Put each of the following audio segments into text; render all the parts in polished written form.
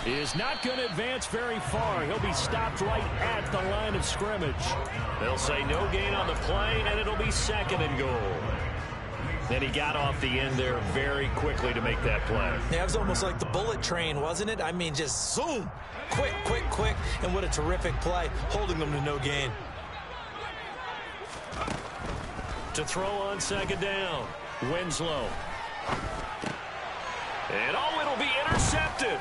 is not going to advance very far. He'll be stopped right at the line of scrimmage. They'll say no gain on the play, and it'll be second and goal. Then he got off the end there very quickly to make that play. Yeah, it was almost like the bullet train, wasn't it? I mean, just zoom. Quick, quick, quick. And what a terrific play, holding them to no gain. To throw on second down, Winslow. And it'll be intercepted.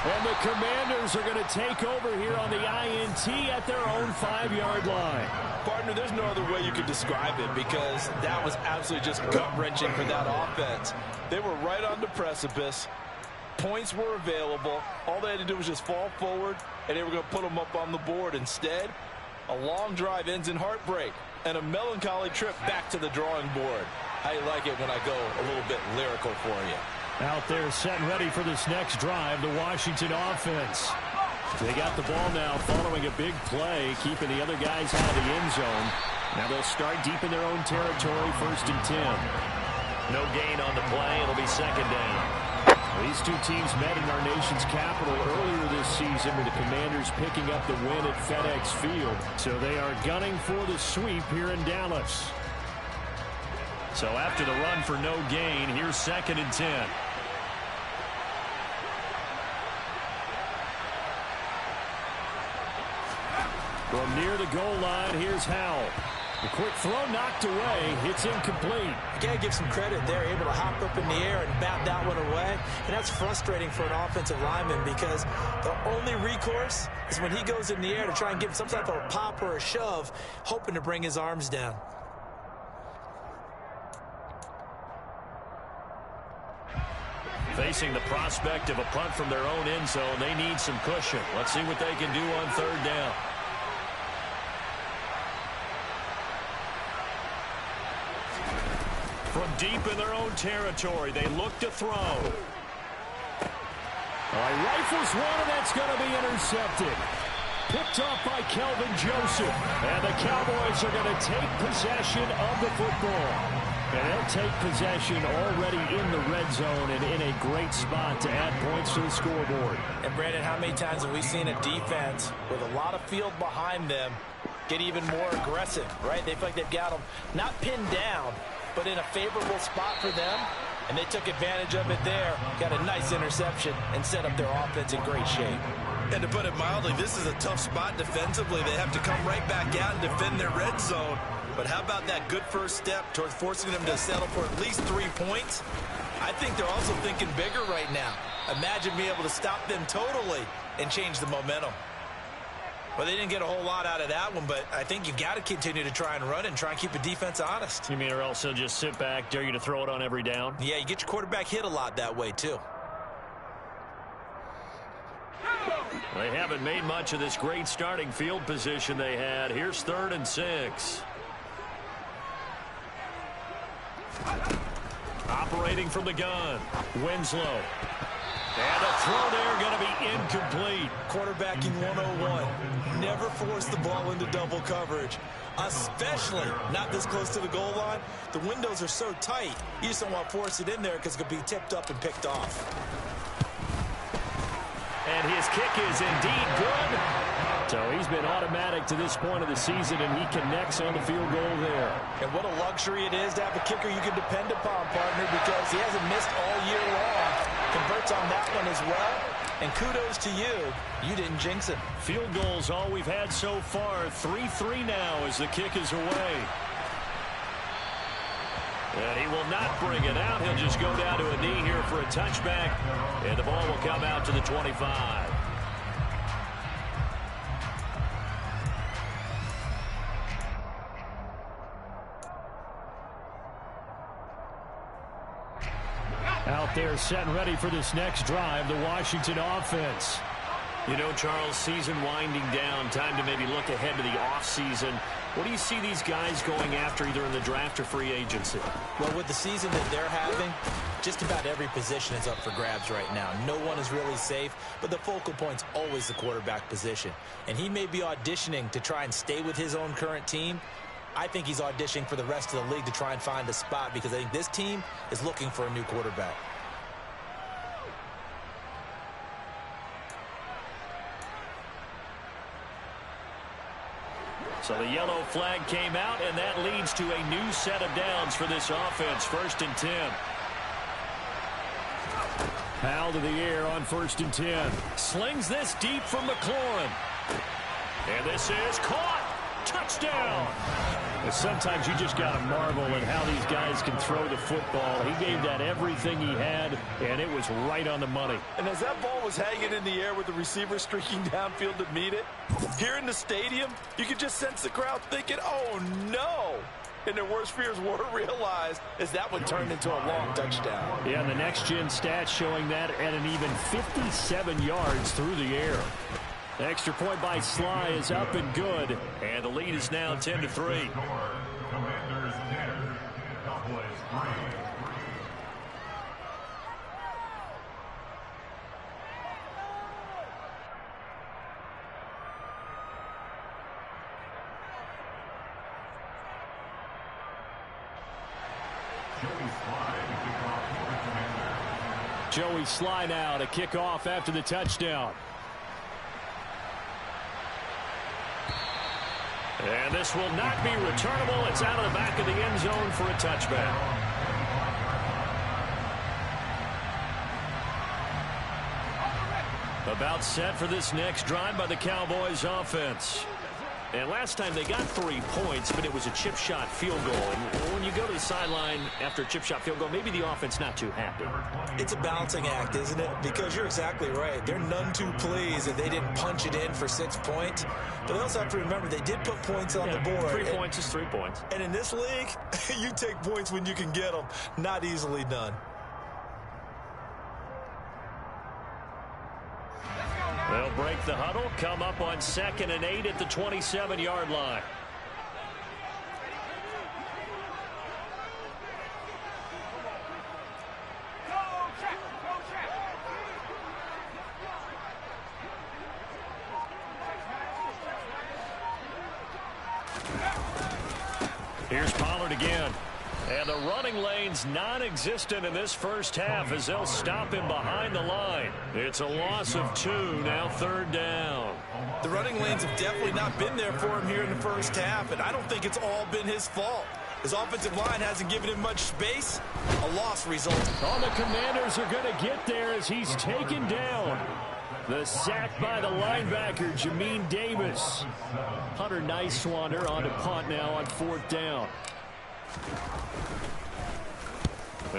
And the Commanders are going to take over here on the INT at their own 5-yard line. Partner, there's no other way you could describe it because that was absolutely just gut-wrenching for that offense. They were right on the precipice. Points were available. All they had to do was just fall forward, and they were going to put them up on the board. Instead, a long drive ends in heartbreak and a melancholy trip back to the drawing board. How you like it when I go a little bit lyrical for you? Out there set and ready for this next drive, the Washington offense. They got the ball now following a big play, keeping the other guys out of the end zone. Now they'll start deep in their own territory, 1st and 10. No gain on the play. It'll be second down. These two teams met in our nation's capital earlier this season with the Commanders picking up the win at FedEx Field. So they are gunning for the sweep here in Dallas. So after the run for no gain, here's 2nd and 10. From near the goal line, here's Howell. The quick throw knocked away. It's incomplete. You got to give some credit. They're able to hop up in the air and bat that one away. And that's frustrating for an offensive lineman because the only recourse is when he goes in the air to try and give some type of a pop or a shove, hoping to bring his arms down. Facing the prospect of a punt from their own end zone, they need some cushion. Let's see what they can do on 3rd down. From deep in their own territory, they look to throw. Rifles one, and that's going to be intercepted. Picked off by Kelvin Joseph. And the Cowboys are going to take possession of the football. And they'll take possession already in the red zone and in a great spot to add points to the scoreboard. And, Brandon, how many times have we seen a defense with a lot of field behind them get even more aggressive, right? They feel like they've got them not pinned down, but in a favorable spot for them, and they took advantage of it there, got a nice interception, and set up their offense in great shape. And to put it mildly, this is a tough spot defensively. They have to come right back out and defend their red zone. But how about that good first step towards forcing them to settle for at least 3 points? I think they're also thinking bigger right now. Imagine being able to stop them totally and change the momentum. Well, they didn't get a whole lot out of that one, but I think you've got to continue to try and run and try and keep the defense honest. You mean or else they'll just sit back, dare you to throw it on every down? Yeah, you get your quarterback hit a lot that way, too. They haven't made much of this great starting field position they had. Here's 3rd and 6. Operating from the gun, Winslow. And a throw there going to be incomplete. Quarterbacking 101. Never force the ball into double coverage, especially not this close to the goal line. The windows are so tight, you just don't want to force it in there because it could be tipped up and picked off. And his kick is indeed good. So he's been automatic to this point of the season, and he connects on the field goal there. And what a luxury it is to have a kicker you can depend upon, partner, because he hasn't missed all year long. Converts on that one as well. And kudos to you. You didn't jinx him. Field goals all we've had so far. 3-3 now as the kick is away. And he will not bring it out. He'll just go down to a knee here for a touchback. And the ball will come out to the 25. Out there set and ready for this next drive, the Washington offense. You know, Charles, season winding down, time to maybe look ahead to the offseason. What do you see these guys going after either in the draft or free agency? Well, with the season that they're having, just about every position is up for grabs right now. No one is really safe, but the focal point's always the quarterback position. And he may be auditioning to try and stay with his own current team. I think he's auditioning for the rest of the league to try and find a spot because I think this team is looking for a new quarterback. So the yellow flag came out, and that leads to a new set of downs for this offense. 1st and 10. Powell to the air on 1st and 10. Slings this deep from McLaurin. And this is caught. Touchdown. And sometimes you just got to marvel at how these guys can throw the football. He gave that everything he had, and it was right on the money. And as that ball was hanging in the air with the receiver streaking downfield to meet it, here in the stadium, you could just sense the crowd thinking, oh, no. And their worst fears were realized as that one turned into a long touchdown. Yeah, and the next-gen stats showing that at an even 57 yards through the air. The extra point by Sly is up and good, and the lead is now 10-3. Commanders 10, Cowboys 3. Joey Sly now to kick off after the touchdown. And this will not be returnable. It's out of the back of the end zone for a touchback. About set for this next drive by the Cowboys offense. And last time they got 3 points, but it was a chip shot field goal. And when you go to the sideline after a chip shot field goal, maybe the offense not too happy. It's a balancing act, isn't it? Because you're exactly right. They're none too pleased that they didn't punch it in for 6 points. But they also have to remember they did put points on the board. 3 points is 3 points. And in this league, you take points when you can get them. Not easily done. They'll break the huddle, come up on 2nd and 8 at the 27-yard line. Here's Pollard again. And the running lane's non-existent in this first half as they'll stop him behind the line. It's a loss of 2, now 3rd down. The running lanes have definitely not been there for him here in the first half, and I don't think it's all been his fault. His offensive line hasn't given him much space. A loss result. Oh, the Commanders are going to get there as he's taken down. The sack by the linebacker, Jamin Davis. Hunter Nicewander on to punt now on 4th down.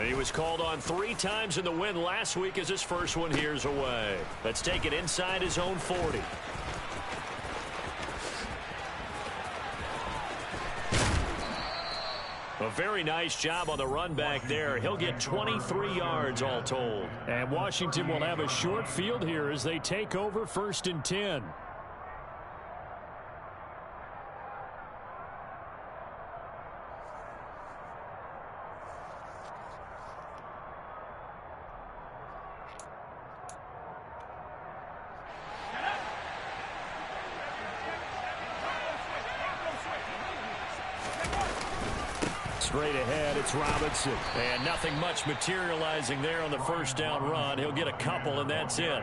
He was called on 3 times in the win last week as his first one here's away. Let's take it inside his own 40. A very nice job on the run back there. He'll get 23 yards all told. And Washington will have a short field here as they take over 1st and 10. Straight ahead, it's Robinson. And nothing much materializing there on the first down run. He'll get a couple, and that's it.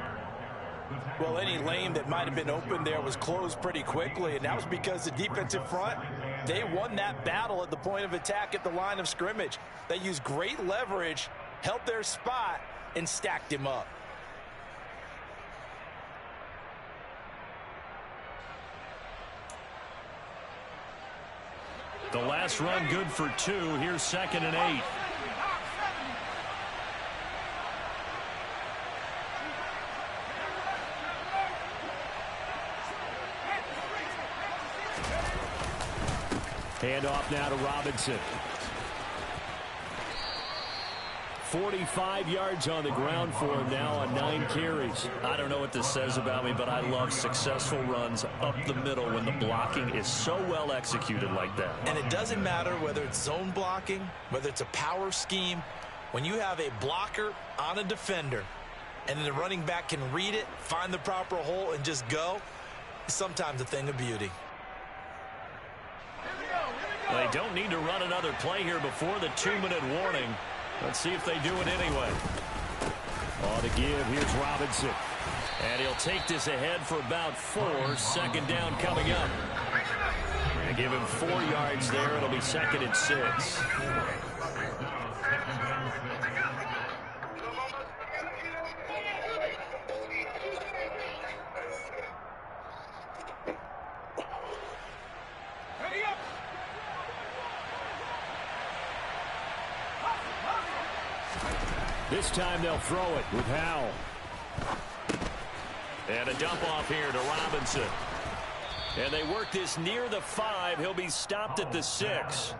Well, any lane that might have been open there was closed pretty quickly, and that was because the defensive front, they won that battle at the point of attack at the line of scrimmage. They used great leverage, held their spot, and stacked him up. The last run good for 2. Here's 2nd and 8. Handoff now to Robinson. 45 yards on the ground for him now on 9 carries. I don't know what this says about me, but I love successful runs up the middle when the blocking is so well executed like that. And it doesn't matter whether it's zone blocking, whether it's a power scheme. When you have a blocker on a defender and the running back can read it, find the proper hole, and just go, it's sometimes a thing of beauty. They don't need to run another play here before the 2-minute warning. Let's see if they do it anyway. On the give, here's Robinson. And he'll take this ahead for about 4. 2nd down coming up. give him 4 yards there. It'll be 2nd and 6. This time they'll throw it with Howell. And a dump off here to Robinson. And they work this near the 5. He'll be stopped at the 6.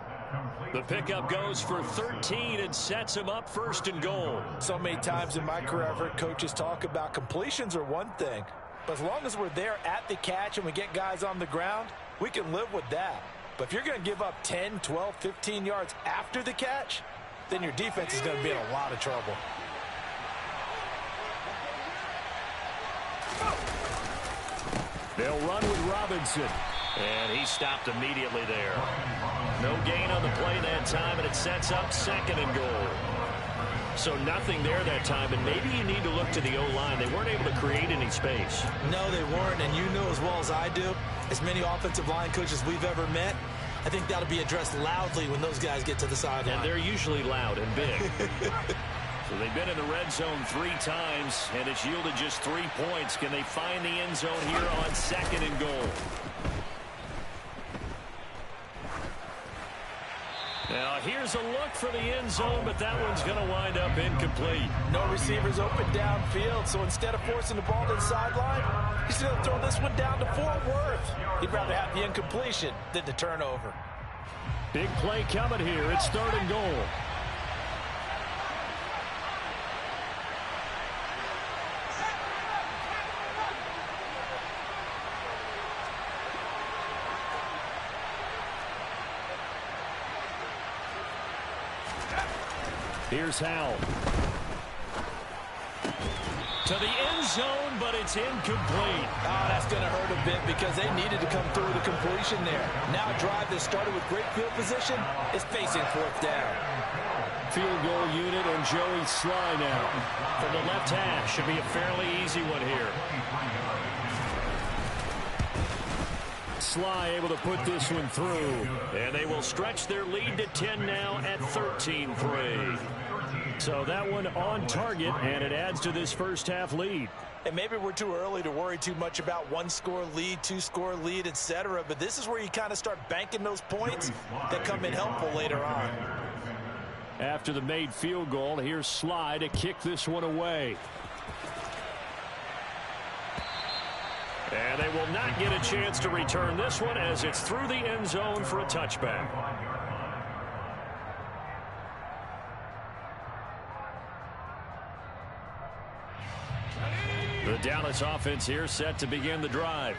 The pickup goes for 13 and sets him up 1st and goal. So many times in my career I've heard coaches talk about completions are one thing. But as long as we're there at the catch and we get guys on the ground, we can live with that. But if you're going to give up 10, 12, 15 yards after the catch, then your defense is going to be in a lot of trouble. They'll run with Robinson. And he stopped immediately there. No gain on the play that time, and it sets up 2nd and goal. So nothing there that time, and maybe you need to look to the O-line. They weren't able to create any space. No, they weren't, and you know as well as I do, as many offensive line coaches we've ever met, I think that'll be addressed loudly when those guys get to the sideline. And they're usually loud and big. So they've been in the red zone 3 times, and it's yielded just 3 points. Can they find the end zone here on 2nd and goal? Now, here's a look for the end zone, but that one's going to wind up incomplete. No receivers open downfield, so instead of forcing the ball to the sideline, he's going to throw this one down to Fort Worth. He'd rather have the incompletion than the turnover. Big play coming here. It's 3rd and goal. Here's Howell. To the end zone, but it's incomplete. Oh, that's going to hurt a bit because they needed to come through the completion there. Now a drive that started with great field position is facing 4th down. Field goal unit and Joey Sly now. From the left hash, should be a fairly easy one here. Sly able to put this one through. And they will stretch their lead to 10 now at 13-3. So that one on target, and it adds to this first half lead. And maybe we're too early to worry too much about 1-score lead, 2-score lead, etc. But this is where you kind of start banking those points that come in helpful later on. After the made field goal, here's Sly to kick this one away. And they will not get a chance to return this one as it's through the end zone for a touchback. The Dallas offense here set to begin the drive.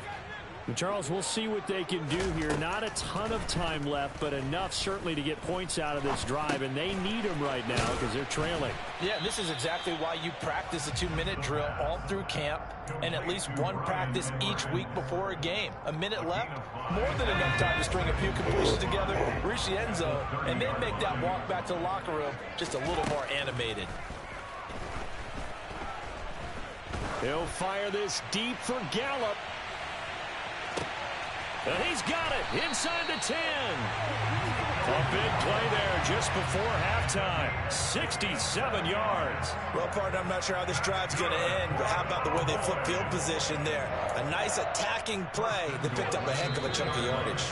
But Charles, we'll see what they can do here. Not a ton of time left, but enough certainly to get points out of this drive, and they need them right now because they're trailing. Yeah, this is exactly why you practice a 2-minute drill all through camp and at least one practice each week before a game. A minute left, more than enough time to string a few completions together, reach the end zone, and then make that walk back to the locker room just a little more animated. He'll fire this deep for Gallup. And he's got it inside the 10. A big play there just before halftime. 67 yards. Well, partner, I'm not sure how this drive's going to end, but how about the way they flip field position there? A nice attacking play that picked up a heck of a chunk of yardage.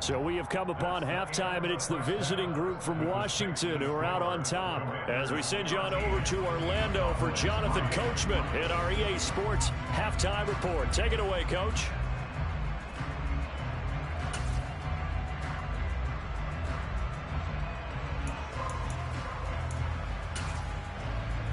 So we have come upon halftime, and it's the visiting group from Washington who are out on top. As we send you on over to Orlando for Jonathan Coachman in our EA Sports Halftime Report. Take it away, Coach.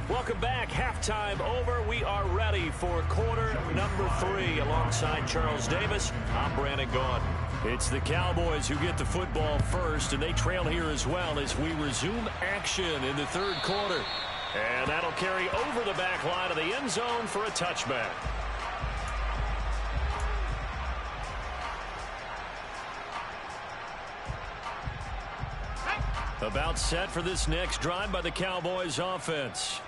Welcome back. Halftime over. We are ready for quarter number 3 alongside Charles Davis. I'm Brandon Gaughan. It's the Cowboys who get the football first, and they trail here as well as we resume action in the 3rd quarter. And that'll carry over the back line of the end zone for a touchback. About set for this next drive by the Cowboys offense.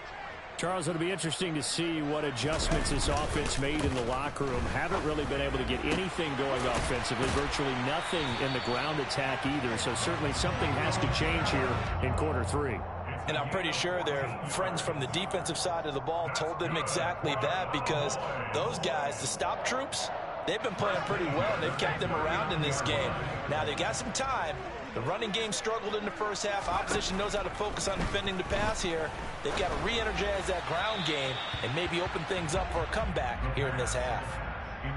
Charles, it'll be interesting to see what adjustments this offense made in the locker room. Haven't really been able to get anything going offensively, virtually nothing in the ground attack either. So certainly something has to change here in quarter three. And I'm pretty sure their friends from the defensive side of the ball told them exactly that, because those guys, the stop troops, they've been playing pretty well, and they've kept them around in this game. Now, they've got some time. The running game struggled in the first half. Opposition knows how to focus on defending the pass here. They've got to re-energize that ground game and maybe open things up for a comeback here in this half.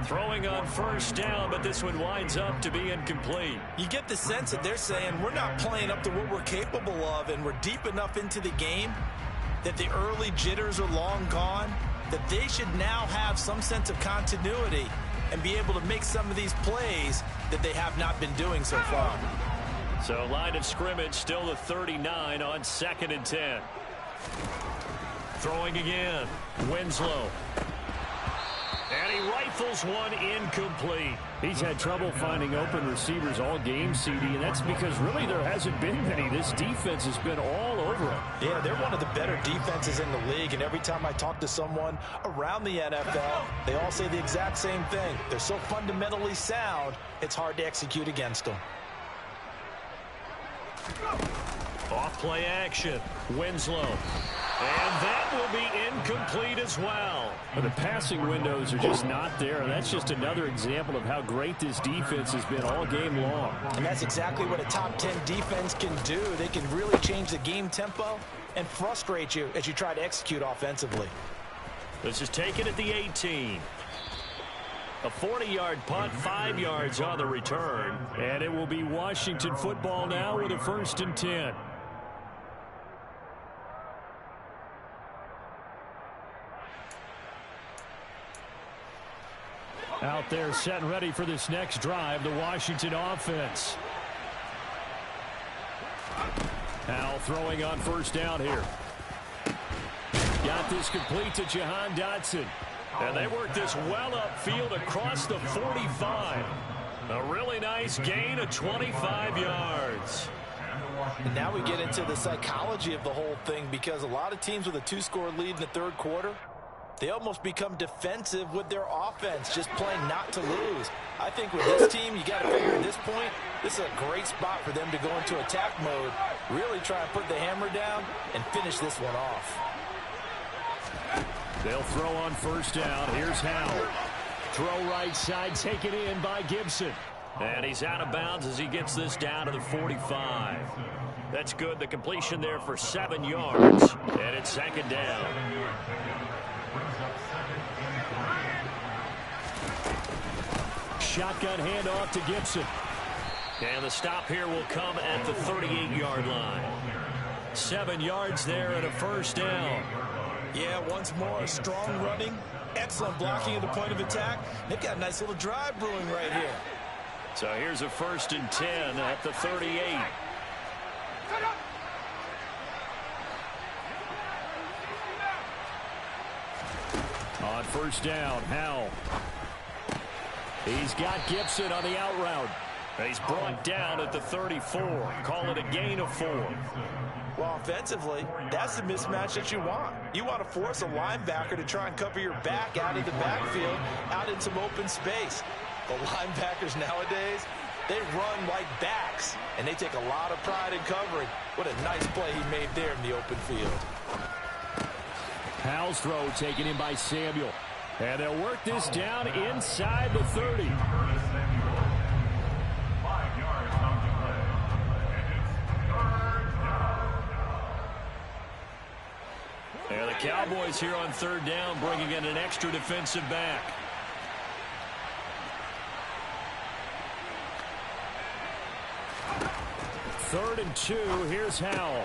Throwing on first down, but this one winds up to be incomplete. You get the sense that they're saying we're not playing up to what we're capable of, and we're deep enough into the game that the early jitters are long gone, that they should now have some sense of continuity and be able to make some of these plays that they have not been doing so far. So line of scrimmage still the 39 on 2nd and 10. Throwing again. Winslow. And he rifles one incomplete. He's had trouble finding open receivers all game, CD, and that's because really there hasn't been many. This defense has been all over him. Yeah, they're one of the better defenses in the league, and every time I talk to someone around the NFL, they all say the exact same thing. They're so fundamentally sound, it's hard to execute against them. Off play action. Winslow. And that will be incomplete as well. But the passing windows are just not there. And that's just another example of how great this defense has been all game long. And that's exactly what a top 10 defense can do. They can really change the game tempo and frustrate you as you try to execute offensively. This is taken at the 18. A 40-yard punt, 5 yards on the return. And it will be Washington football now with a 1st and 10. Out there set and ready for this next drive, the Washington offense. Now throwing on first down here. Got this complete to Jahan Dotson. And they work this well upfield across the 45. A really nice gain of 25 yards. And now we get into the psychology of the whole thing, because a lot of teams with a 2-score lead in the third quarter, they almost become defensive with their offense, just playing not to lose. I think with this team, you got to figure at this point, this is a great spot for them to go into attack mode, really try and put the hammer down and finish this one off. They'll throw on first down. Here's Howell. Throw right side, taken in by Gibson. And he's out of bounds as he gets this down to the 45. That's good. The completion there for 7 yards. And it's 2nd down. Shotgun handoff to Gibson. And the stop here will come at the 38-yard line. 7 yards there and a first down. Yeah, once more, strong running, excellent blocking at the point of attack. They've got a nice little drive brewing right here. So here's a 1st and 10 at the 38. On first down, Howell. He's got Gibson on the out route. He's brought down at the 34. Call it a gain of 4. Well, offensively, that's the mismatch that you want. You want to force a linebacker to try and cover your back out of the backfield, out in some open space. The linebackers nowadays, they run like backs, and they take a lot of pride in covering. What a nice play he made there in the open field. Howell's throw taken in by Samuel. And they'll work this down inside the 30. And the Cowboys here on 3rd down, bringing in an extra defensive back. Third and 2, here's Howell.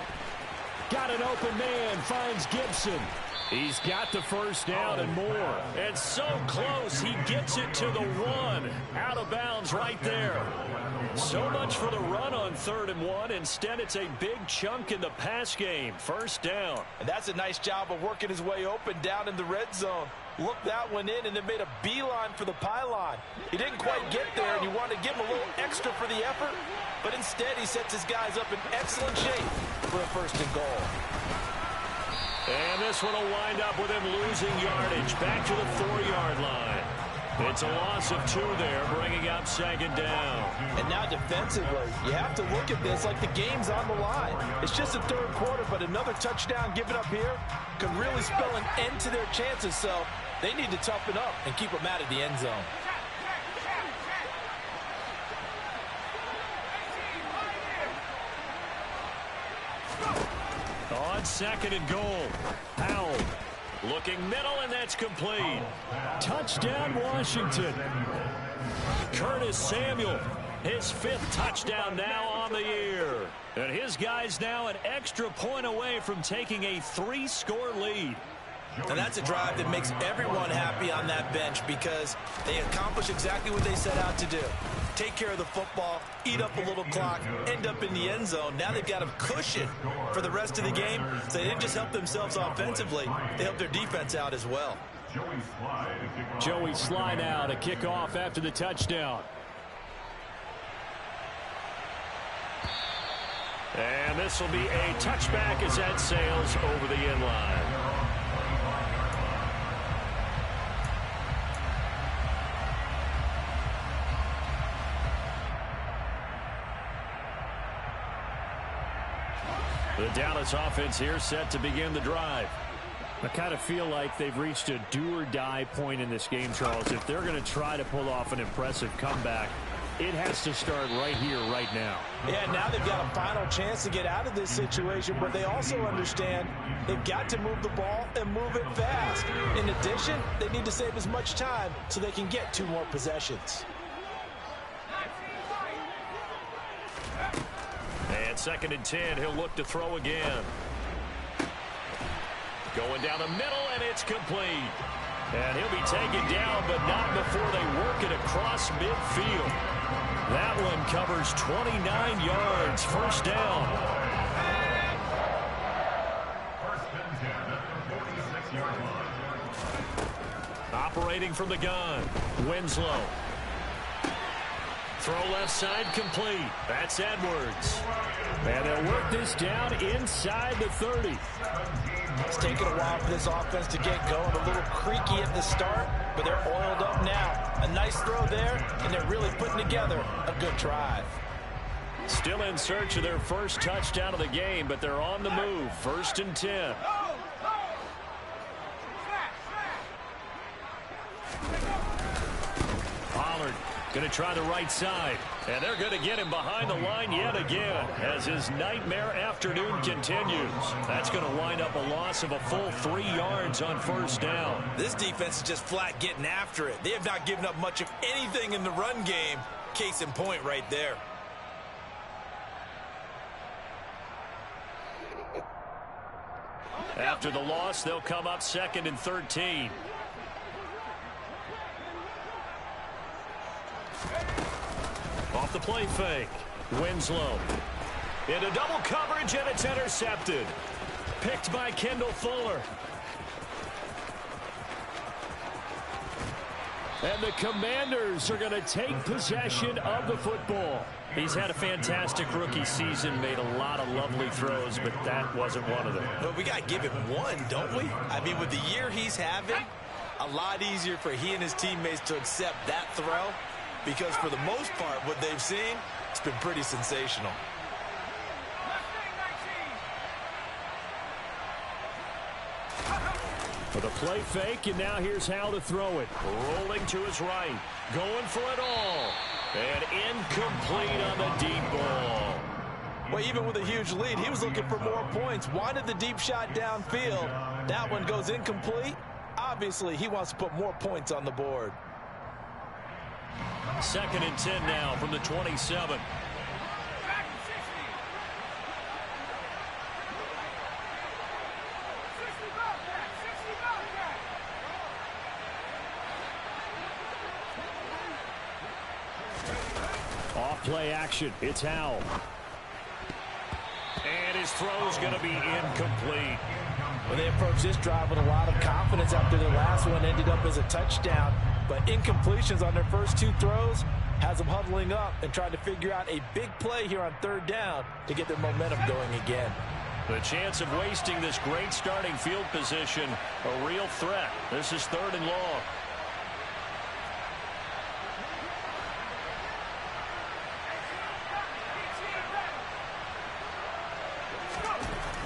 Got an open man, finds Gibson. He's got the first down and more. And so close, he gets it to the 1. Out of bounds right there. So much for the run on 3rd and 1. Instead, it's a big chunk in the pass game. First down. And that's a nice job of working his way open down in the red zone. Looked that one in and then made a beeline for the pylon. He didn't quite get there, and you wanted to give him a little extra for the effort. But instead, he sets his guys up in excellent shape for a 1st and goal. And this one will wind up with him losing yardage. Back to the 4-yard line. It's a loss of 2 there, bringing up 2nd down. And now defensively, you have to look at this like the game's on the line. It's just the 3rd quarter, but another touchdown given up here could really spell an end to their chances. So they need to toughen up and keep them out of the end zone. On 2nd and goal, Powell looking middle, and that's complete. Touchdown, Washington. Curtis Samuel, his 5th touchdown now on the year. And his guys now an extra point away from taking a 3-score lead. And that's a drive that makes everyone happy on that bench because they accomplish exactly what they set out to do. Take care of the football, eat up a little clock, end up in the end zone. Now they've got a cushion for the rest of the game. So they didn't just help themselves offensively, they helped their defense out as well. Joey Slye now to kick off after the touchdown. And this will be a touchback as that sails over the end line. The Dallas offense here set to begin the drive. I kind of feel like they've reached a do-or-die point in this game, Charles. If they're going to try to pull off an impressive comeback, it has to start right here, right now. Yeah, now they've got a final chance to get out of this situation, but they also understand they've got to move the ball and move it fast. In addition, they need to save as much time so they can get 2 more possessions. And 2nd and 10, he'll look to throw again. Going down the middle, and it's complete. And he'll be taken down, but not before they work it across midfield. That one covers 29 yards. 1st down. Operating from the gun, Winslow. Throw left side complete. That's Edwards. And they'll work this down inside the 30. It's taken a while for this offense to get going. A little creaky at the start, but they're oiled up now. A nice throw there, and they're really putting together a good drive. Still in search of their 1st touchdown of the game, but they're on the move. 1st and 10. Pollard going to try the right side. And they're going to get him behind the line yet again as his nightmare afternoon continues. That's going to wind up a loss of a full 3 yards on 1st down. This defense is just flat getting after it. They have not given up much of anything in the run game. Case in point right there. After the loss, they'll come up 2nd and 13. Off the play fake. Winslow. Into double coverage, and it's intercepted. Picked by Kendall Fuller. And the Commanders are going to take possession of the football. He's had a fantastic rookie season, made a lot of lovely throws, but that wasn't one of them. But we got to give him one, don't we? I mean, with the year he's having, a lot easier for he and his teammates to accept that throw. Because for the most part, what they've seen, it's been pretty sensational. For the play fake, and now here's how to throw it. Rolling to his right. Going for it all. And incomplete on the deep ball. Well, even with a huge lead, he was looking for more points. Wanted the deep shot downfield. That one goes incomplete. Obviously, he wants to put more points on the board. 2nd and 10 now from the 27. Off play action. It's Howell. And his throw's going to be incomplete. Well, they approached this drive with a lot of confidence after their last one ended up as a touchdown. But incompletions on their first 2 throws has them huddling up and trying to figure out a big play here on 3rd down to get their momentum going again. The chance of wasting this great starting field position, a real threat. This is 3rd and long.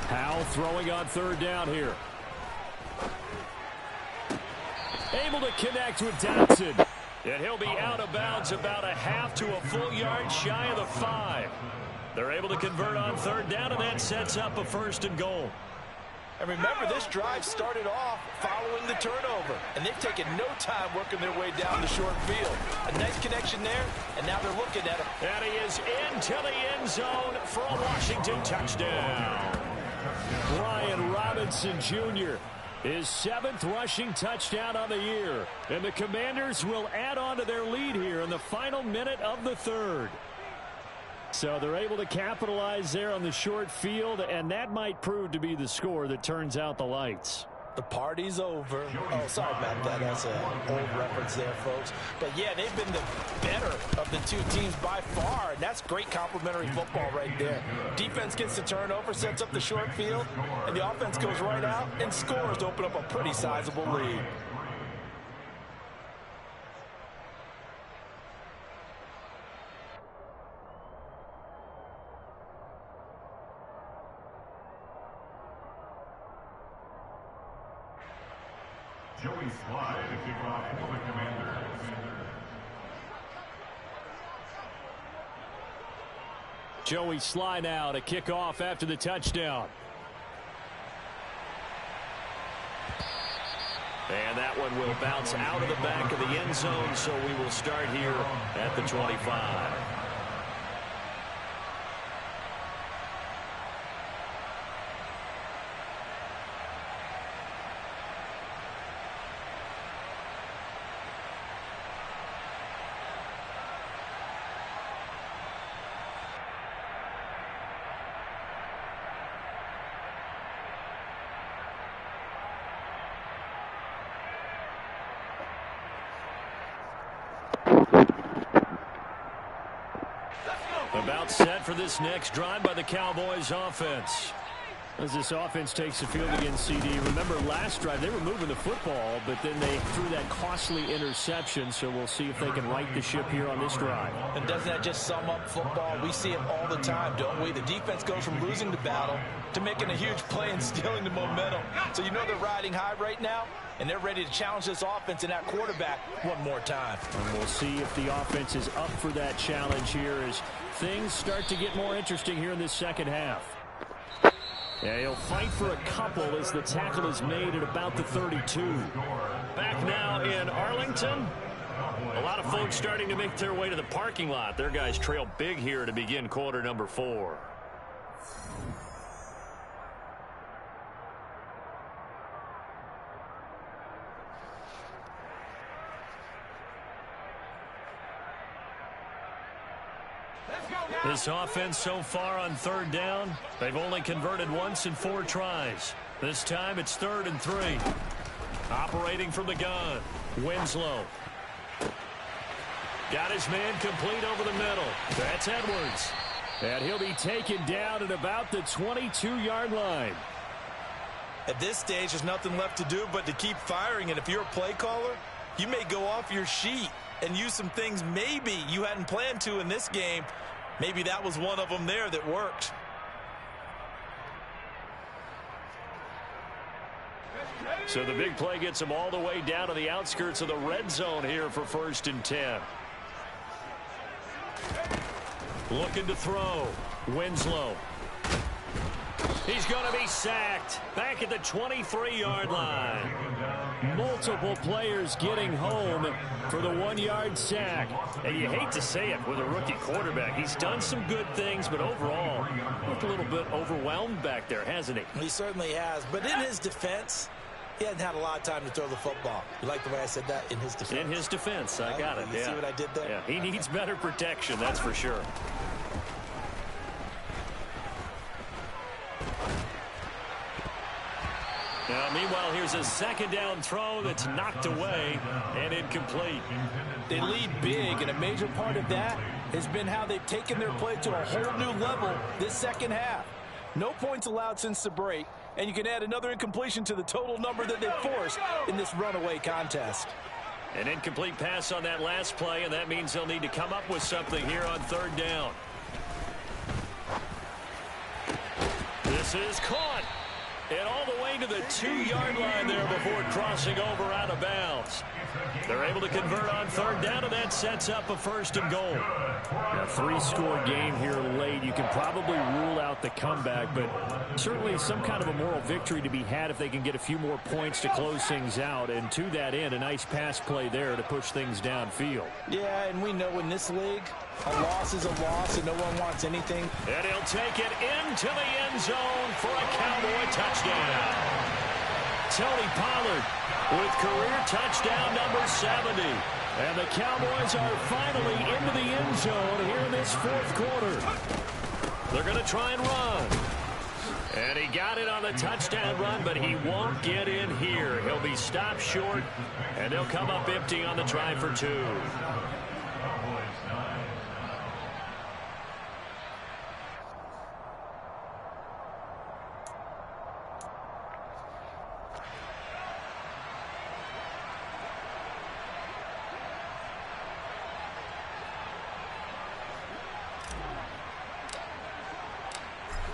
Powell throwing on 3rd down here. Able to connect with Dotson. And he'll be out of bounds about a half to a full yard shy of the 5. They're able to convert on 3rd down, and that sets up a 1st and goal. And remember, this drive started off following the turnover, and they've taken no time working their way down the short field. A nice connection there, and now they're looking at him. And he is into the end zone for a Washington touchdown. Brian Robinson Jr., his 7th rushing touchdown on the year. And the Commanders will add on to their lead here in the final minute of the 3rd. So they're able to capitalize there on the short field, and that might prove to be the score that turns out the lights. The party's over. Oh, sorry about that. That's an old reference there, folks. But, yeah, they've been the better of the two teams by far, and that's great complimentary football right there. Defense gets the turnover, sets up the short field, and the offense goes right out and scores to open up a pretty sizable lead. Joey Slye to kick off for the Commanders. Joey Slye now to kick off after the touchdown. And that one will bounce out of the back of the end zone, so we will start here at the 25. About set for this next drive by the Cowboys offense. As this offense takes the field against CD. Remember last drive they were moving the football, but then they threw that costly interception, so we'll see if they can right the ship here on this drive. And doesn't that just sum up football? We see it all the time, don't we? The defense goes from losing the battle to making a huge play and stealing the momentum. So you know they're riding high right now, and they're ready to challenge this offense and that quarterback one more time. And we'll see if the offense is up for that challenge here as things start to get more interesting here in this second half. Yeah, he'll fight for a couple as the tackle is made at about the 32. Back now in Arlington. A lot of folks starting to make their way to the parking lot. Their guys trail big here to begin quarter number 4. This offense so far on 3rd down, they've only converted once in 4 tries. This time it's 3rd and 3. Operating from the gun, Winslow. Got his man complete over the middle. That's Edwards. And he'll be taken down at about the 22-yard line. At this stage, there's nothing left to do but to keep firing. And if you're a play caller, you may go off your sheet and use some things maybe you hadn't planned to in this game. Maybe that was one of them there that worked. So the big play gets them all the way down to the outskirts of the red zone here for 1st and 10. Looking to throw. Winslow. He's going to be sacked back at the 23-yard line. Multiple players getting home for the 1-yard sack. And you hate to say it with a rookie quarterback. He's done some good things, but overall, looked a little bit overwhelmed back there, hasn't he? He certainly has. But in his defense, he hasn't had a lot of time to throw the football. You like the way I said that? In his defense. In his defense. I got it. You see what I did there? Yeah, he needs better protection, that's for sure. Now, meanwhile, here's a 2nd down throw that's knocked away and incomplete. They lead big, and a major part of that has been how they've taken their play to a whole new level this second half. No points allowed since the break, and you can add another incompletion to the total number that they forced in this runaway contest. An incomplete pass on that last play, and that means they'll need to come up with something here on third down. This is caught. And all the way to the 2-yard line there before crossing over out of bounds. They're able to convert on third down, and that sets up a 1st and goal. A 3-score game here late. You can probably rule out the comeback, but certainly some kind of a moral victory to be had if they can get a few more points to close things out. And to that end, a nice pass play there to push things downfield. Yeah, and we know in this league, a loss is a loss, and no one wants anything. And he'll take it into the end zone for a Cowboy touchdown. Tony Pollard with career touchdown number 70. And the Cowboys are finally into the end zone here in this 4th quarter. They're going to try and run. And he got it on the touchdown run, but he won't get in here. He'll be stopped short, and they'll come up empty on the try for 2.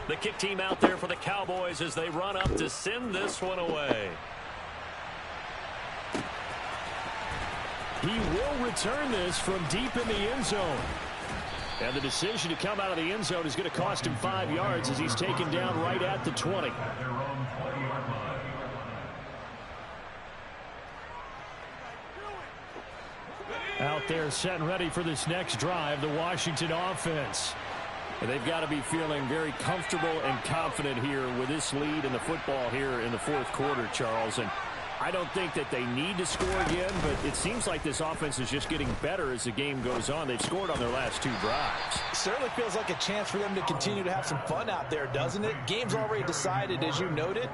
The kick team out there for the Cowboys as they run up to send this one away. He will return this from deep in the end zone. And the decision to come out of the end zone is going to cost him 5 yards as he's taken down right at the 20. Out there set and ready for this next drive, the Washington offense. And they've got to be feeling very comfortable and confident here with this lead in the football here in the 4th quarter, Charles. And I don't think that they need to score again, but it seems like this offense is just getting better as the game goes on. They've scored on their last 2 drives. It certainly feels like a chance for them to continue to have some fun out there, doesn't it? Game's already decided, as you noted.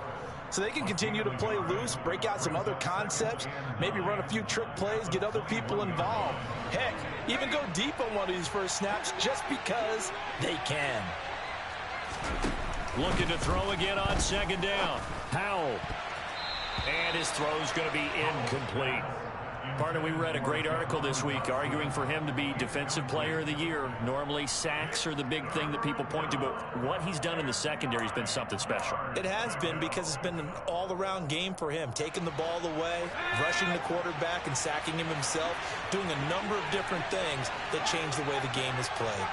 So they can continue to play loose, break out some other concepts, maybe run a few trick plays, get other people involved. Heck, even go deep on one of these first snaps just because they can. Looking to throw again on 2nd down. Howell. And his throw's going to be incomplete. Partner, we read a great article this week arguing for him to be Defensive Player of the Year. Normally, sacks are the big thing that people point to, but what he's done in the secondary has been something special. It has been, because it's been an all-around game for him, taking the ball away, rushing the quarterback, and sacking him himself, doing a number of different things that change the way the game is played.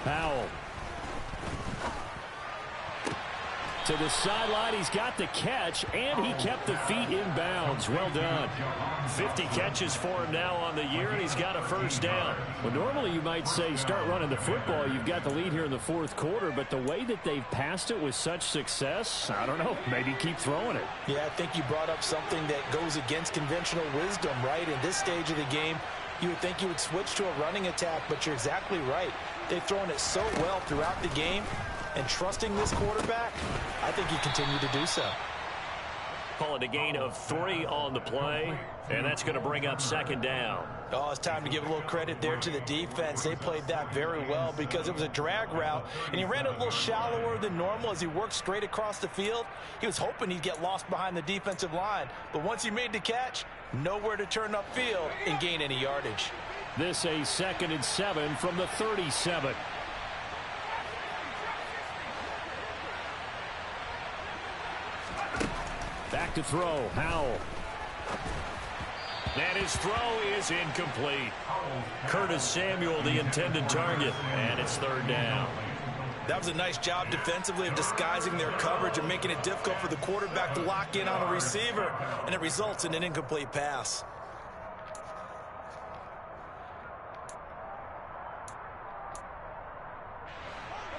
Howell. To the sideline, he's got the catch, and he kept the feet in bounds. Well done. 50 catches for him now on the year, and he's got a 1st down. Well, normally you might say start running the football. You've got the lead here in the 4th quarter, but the way that they've passed it with such success, I don't know, maybe keep throwing it. Yeah, I think you brought up something that goes against conventional wisdom, right? In this stage of the game, you would think you would switch to a running attack, but you're exactly right. They've thrown it so well throughout the game, and trusting this quarterback, I think you continue to do so. Calling a gain of 3 on the play, and that's going to bring up 2nd down. Oh, it's time to give a little credit there to the defense. They played that very well because it was a drag route, and he ran it a little shallower than normal as he worked straight across the field. He was hoping he'd get lost behind the defensive line, but once he made the catch, nowhere to turn upfield and gain any yardage. This a 2nd and 7 from the 37. Back to throw, Howell. And his throw is incomplete. Curtis Samuel, the intended target, and it's 3rd down. That was a nice job defensively of disguising their coverage and making it difficult for the quarterback to lock in on a receiver, and it results in an incomplete pass.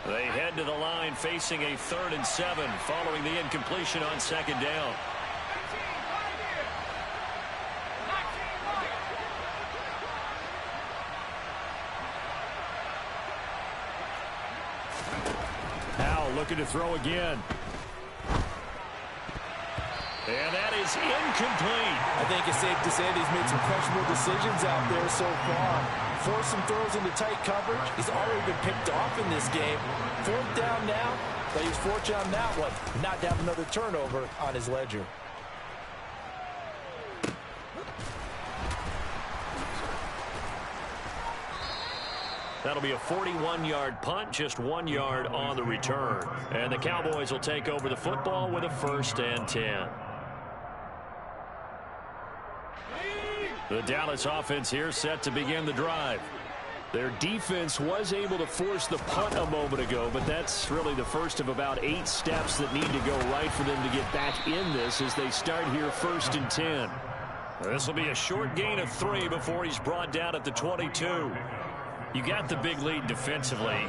They head to the line facing a 3rd and 7 following the incompletion on 2nd down. Howell looking to throw again. And that is incomplete. I think it's safe to say that he's made some questionable decisions out there so far. Forced some throws into tight coverage. He's already been picked off in this game. 4th down now, but he's fortunate on that one. Not to have another turnover on his ledger. That'll be a 41-yard punt, just 1 yard on the return. And the Cowboys will take over the football with a 1st and 10. The Dallas offense here set to begin the drive. Their defense was able to force the punt a moment ago, but that's really the first of about 8 steps that need to go right for them to get back in this as they start here 1st and 10. This will be a short gain of 3 before he's brought down at the 22. You got the big lead defensively,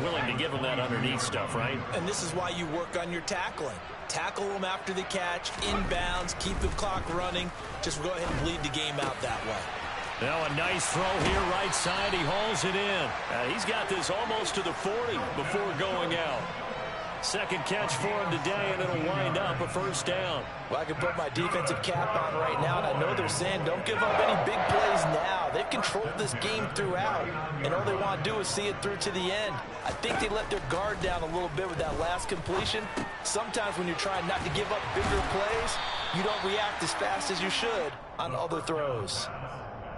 willing to give them that underneath stuff, right? And this is why you work on your tackling. Tackle them after the catch, inbounds, keep the clock running. Just go ahead and bleed the game out that way. Now a nice throw here, right side. He hauls it in. He's got this almost to the 40 before going out. Second catch for him today, and it'll wind up a 1st down. Well, I can put my defensive cap on right now, and I know they're saying don't give up any big plays now. They've controlled this game throughout, and all they want to do is see it through to the end. I think they let their guard down a little bit with that last completion. Sometimes when you're trying not to give up bigger plays, you don't react as fast as you should on other throws.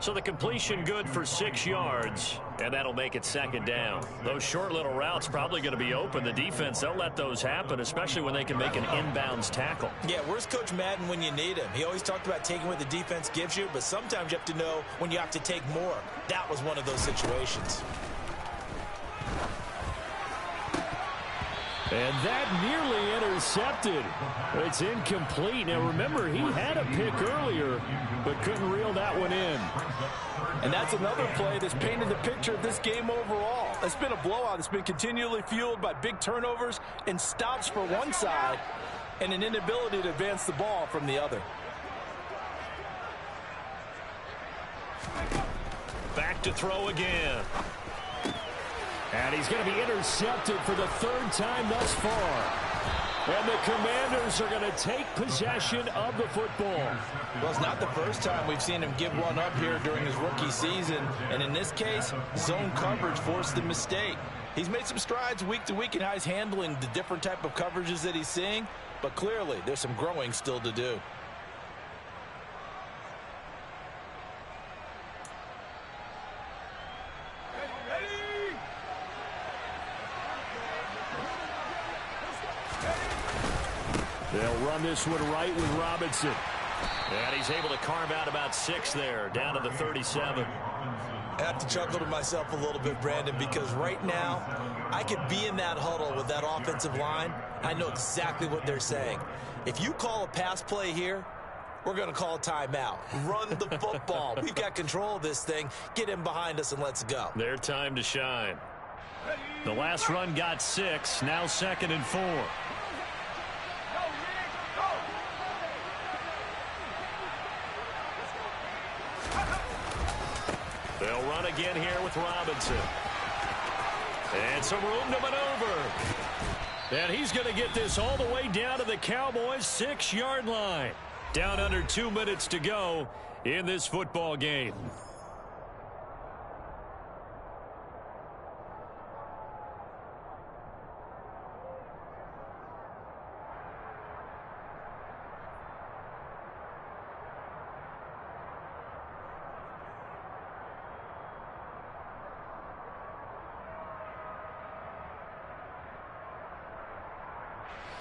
So the completion good for 6 yards, and that'll make it 2nd down. Those short little routes probably going to be open. The defense, they'll let those happen, especially when they can make an inbounds tackle. Yeah, where's Coach Madden when you need him? He always talked about taking what the defense gives you, but sometimes you have to know when you have to take more. That was one of those situations. And that nearly intercepted. It's incomplete. Now, remember, he had a pick earlier, but couldn't reel that one in. And that's another play that's painted the picture of this game overall. It's been a blowout. It's been continually fueled by big turnovers and stops for one side and an inability to advance the ball from the other. Back to throw again. And he's going to be intercepted for the 3rd time thus far. And the Commanders are going to take possession of the football. Well, it's not the first time we've seen him give one up here during his rookie season. And in this case, zone coverage forced the mistake. He's made some strides week to week in how he's handling the different type of coverages that he's seeing. But clearly, there's some growing still to do. They'll run this one right with Robinson. And he's able to carve out about 6 there, down to the 37. I have to chuckle to myself a little bit, Brandon, because right now I could be in that huddle with that offensive line. I know exactly what they're saying. If you call a pass play here, we're going to call a timeout. Run the football. We've got control of this thing. Get in behind us and let's go. Their time to shine. The last run got 6, now 2nd and 4. They'll run again here with Robinson. And some room to maneuver. And he's going to get this all the way down to the Cowboys' 6-yard line. Down under 2 minutes to go in this football game.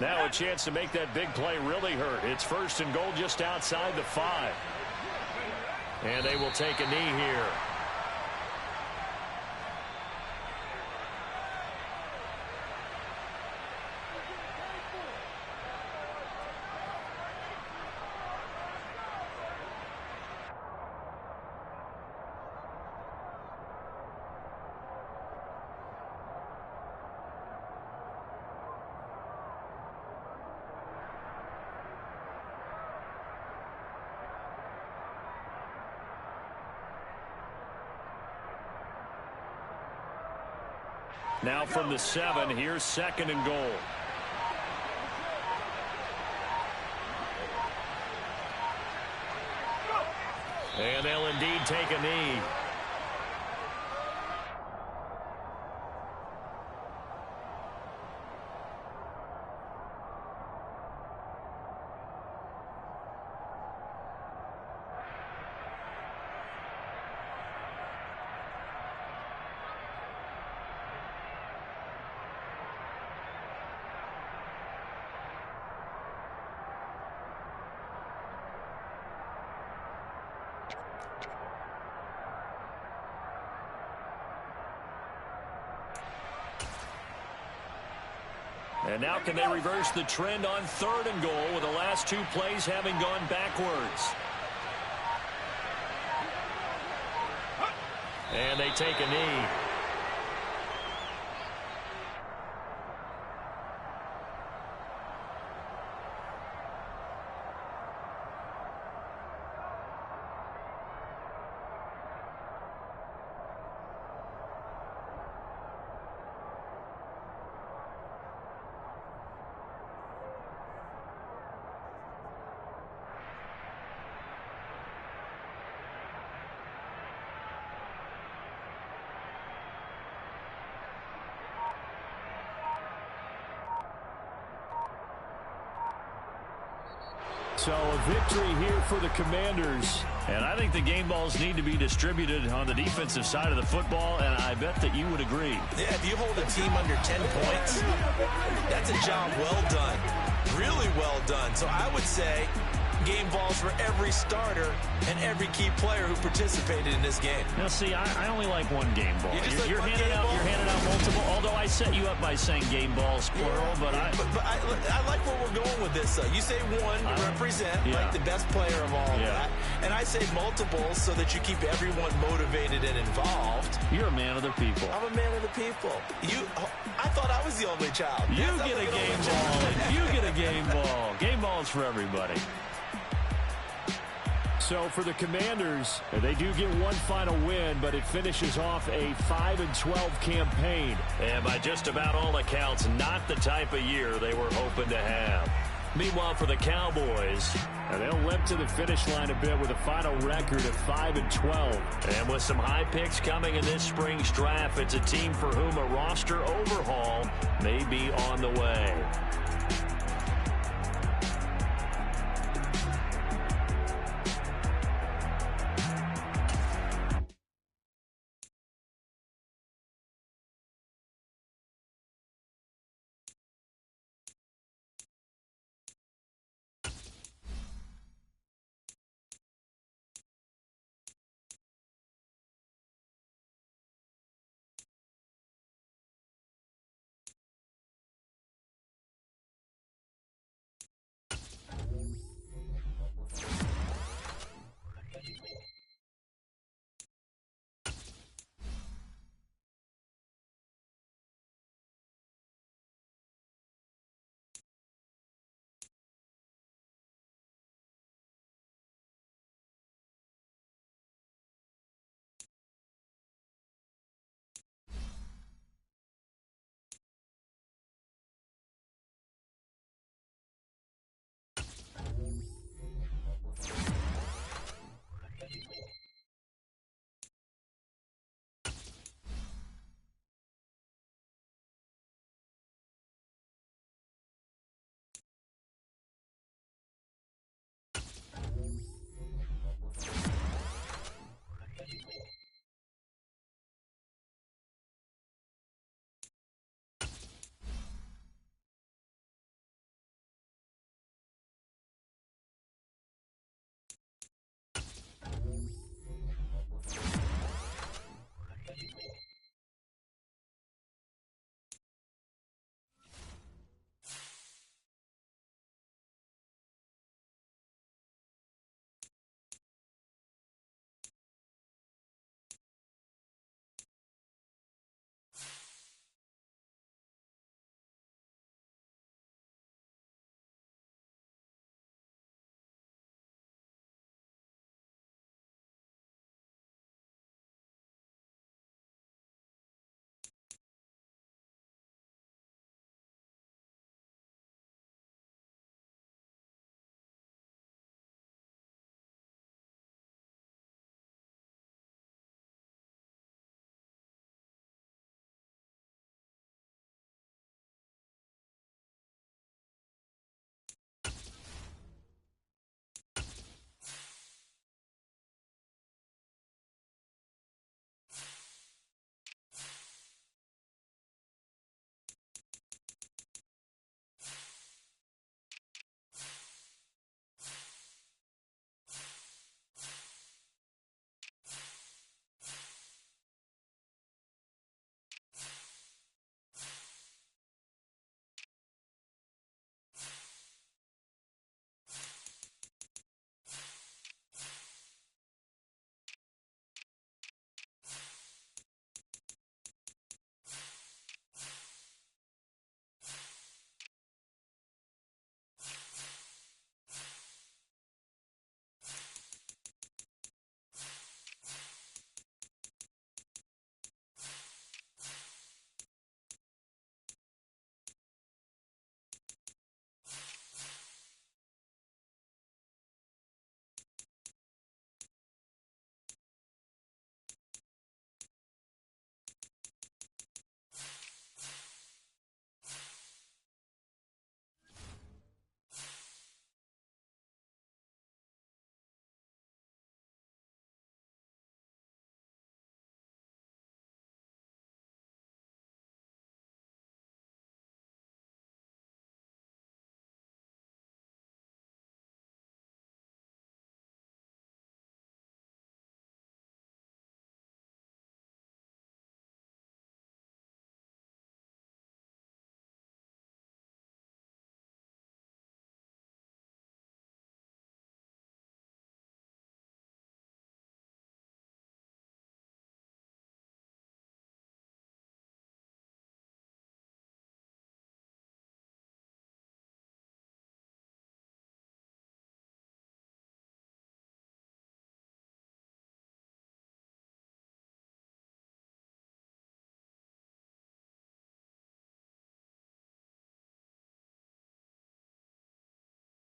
Now a chance to make that big play really hurt. It's 1st and goal just outside the 5. And they will take a knee here. Now from the 7, here's 2nd and goal. And they'll indeed take a knee. And now can they reverse the trend on 3rd and goal with the last 2 plays having gone backwards? And they take a knee. So a victory here for the Commanders. And I think the game balls need to be distributed on the defensive side of the football, and I bet that you would agree. Yeah, if you hold a team under 10 points, that's a job well done. Really well done. So I would say game balls for every starter and every key player who participated in this game. Now, see, I only like one game ball. You're handing out multiple, although I set you up by saying game balls, plural, but I like where we're going with this. You say one to represent, like the best player of all that, and I say multiples so that you keep everyone motivated and involved. You're a man of the people. I'm a man of the people. I thought I was the only child. You get a game ball, and you get a game ball. Game balls for everybody. So for the Commanders, they do get one final win, but it finishes off a 5-12 campaign. And by just about all accounts, not the type of year they were hoping to have. Meanwhile, for the Cowboys, they'll limp to the finish line a bit with a final record of 5-12. And with some high picks coming in this spring's draft, it's a team for whom a roster overhaul may be on the way.